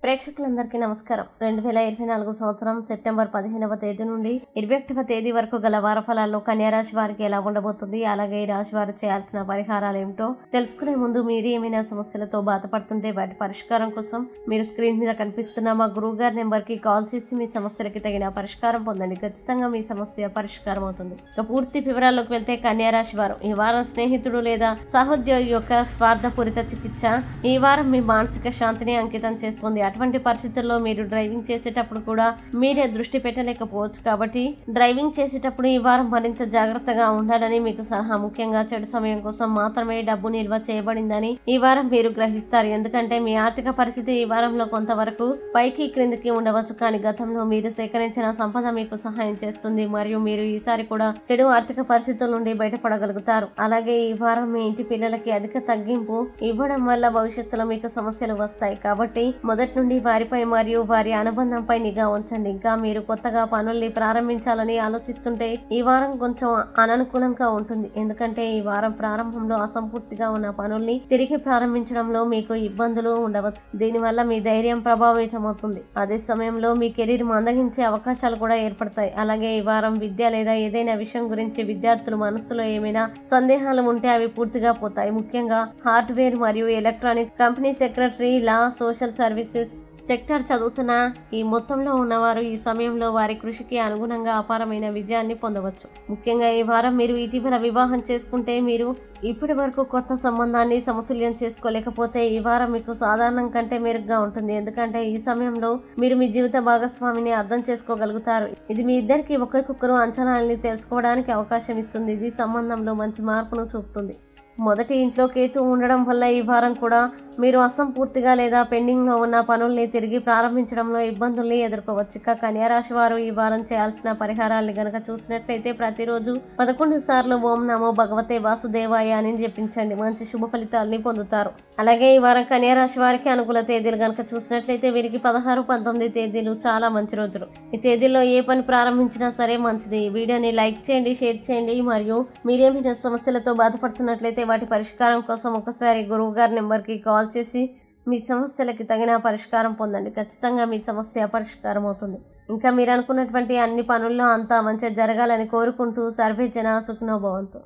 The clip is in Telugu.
ప్రేక్షకులందరికీ నమస్కారం. 2024 సంవత్సరం సెప్టెంబర్ 15వ తేదీ నుండి 21వ తేదీ వరకు గల వార ఫలాల్లో కన్యా రాశి వారికి ఎలా ఉండబోతుంది, అలాగే ఈ రాశి వారు చేయాల్సిన పరిహారాలు ఏమిటో తెలుసుకునే ముందు మీరు ఏమైనా సమస్యలతో బాధపడుతుంటే వాటి పరిష్కారం కోసం మీరు స్క్రీన్ మీద కనిపిస్తున్న మా గురువు గారి నెంబర్కి కాల్ చేసి మీ సమస్యలకి తగిన పరిష్కారం పొందండి. ఖచ్చితంగా మీ సమస్య పరిష్కారం అవుతుంది. ఇక పూర్తి వివరాల్లోకి వెళ్తే కన్యా రాశి వారు ఈ వారం స్నేహితుడు లేదా సహోద్యోగి యొక్క స్వార్థపూరిత చికిత్స ఈ వారం మీ మానసిక శాంతిని అంకితం చేస్తుంది. అటువంటి పరిస్థితుల్లో మీరు డ్రైవింగ్ చేసేటప్పుడు కూడా మీరే దృష్టి పెట్టలేకపోవచ్చు. కాబట్టి డ్రైవింగ్ చేసేటప్పుడు ఈ వారం మరింత జాగ్రత్తగా ఉండాలని మీకు సలహా. ముఖ్యంగా చెడు సమయం కోసం మాత్రమే డబ్బు నిల్వ చేయబడిందని ఈ వారం మీరు గ్రహిస్తారు. ఎందుకంటే మీ ఆర్థిక పరిస్థితి ఈ వారంలో కొంతవరకు పైకి క్రిందికి ఉండవచ్చు, కానీ గతంలో మీరు సేకరించిన సంపద మీకు సహాయం చేస్తుంది మరియు మీరు ఈసారి కూడా చెడు ఆర్థిక పరిస్థితుల నుండి బయటపడగలుగుతారు. అలాగే ఈ వారం మీ ఇంటి పిల్లలకి అధిక తగ్గింపు ఇవ్వడం వల్ల భవిష్యత్తులో మీకు సమస్యలు వస్తాయి. కాబట్టి మొదటి నుండి వారిపై మరియు వారి అనుబంధంపై నిఘా ఉంచండి. ఇంకా మీరు కొత్తగా పనుల్ని ప్రారంభించాలని ఆలోచిస్తుంటే ఈ వారం కొంచెం అననుకూలంగా ఉంటుంది. ఎందుకంటే ఈ వారం ప్రారంభంలో అసంపూర్తిగా ఉన్న పనుల్ని తిరిగి ప్రారంభించడంలో మీకు ఇబ్బందులు ఉండవచ్చు. దీనివల్ల మీ ధైర్యం ప్రభావితమవుతుంది. అదే సమయంలో మీ కెరీర్ మందగించే అవకాశాలు కూడా ఏర్పడతాయి. అలాగే ఈ వారం విద్య లేదా ఏదైనా విషయం గురించి విద్యార్థుల మనసులో ఏమైనా సందేహాలు ఉంటే అవి పూర్తిగా పోతాయి. ముఖ్యంగా హార్డ్వేర్ మరియు ఎలక్ట్రానిక్ కంపెనీ సెక్రటరీ, లా, సోషల్ సర్వీసెస్ సెక్టర్ చదువుతున్న ఈ మొత్తంలో ఉన్నవారు ఈ సమయంలో వారి కృషికి అనుగుణంగా అపారమైన విజయాన్ని పొందవచ్చు. ముఖ్యంగా ఈ వారం మీరు ఇటీవల వివాహం చేసుకుంటే మీరు ఇప్పటి వరకు కొత్త సంబంధాన్ని సమతుల్యం చేసుకోలేకపోతే ఈ వారం మీకు సాధారణం కంటే మెరుగ్గా ఉంటుంది. ఎందుకంటే ఈ సమయంలో మీరు మీ జీవిత భాగస్వామిని అర్థం చేసుకోగలుగుతారు. ఇది మీ ఇద్దరికి ఒకరికొకరు అంచనాలని తెలుసుకోవడానికి అవకాశం ఇస్తుంది. ఇది సంబంధంలో మంచి మార్పును చూపుతుంది. మొదటి ఇంట్లో కేతు ఉండడం వల్ల ఈ వారం కూడా మీరు అసంపూర్తిగా లేదా పెండింగ్ లో ఉన్న పనుల్ని తిరిగి ప్రారంభించడంలో ఇబ్బందుల్ని ఎదుర్కోవచ్చు. ఇక కన్యా రాశి వారు ఈ వారం చేయాల్సిన పరిహారాల్ని గనక చూసినట్లయితే ప్రతిరోజు 11 సార్లు ఓం నమో భగవతే వాసుదేవాయ అని జపించండి. మంచి శుభ ఫలితాలని పొందుతారు. అలాగే ఈ వారం కన్యా రాశి వారికి అనుకూల తేదీలు గనక చూసినట్లయితే వీరికి 16, 19 తేదీలు చాలా మంచి రోజులు. ఈ తేదీల్లో ఏ పని ప్రారంభించినా సరే మంచిది. ఈ వీడియోని లైక్ చేయండి, షేర్ చేయండి. మరియు మీరేమైనా సమస్యలతో బాధపడుతున్నట్లయితే వాటి పరిష్కారం కోసం ఒకసారి గురువు గారి నెంబర్కి కాల్ చేసి మీ సమస్యలకి తగిన పరిష్కారం పొందండి. ఖచ్చితంగా మీ సమస్య పరిష్కారం అవుతుంది. ఇంకా మీరు అనుకున్నటువంటి అన్ని పనుల్లో అంతా మంచిగా జరగాలని కోరుకుంటూ సర్వే జన సుఖినో భవంతు.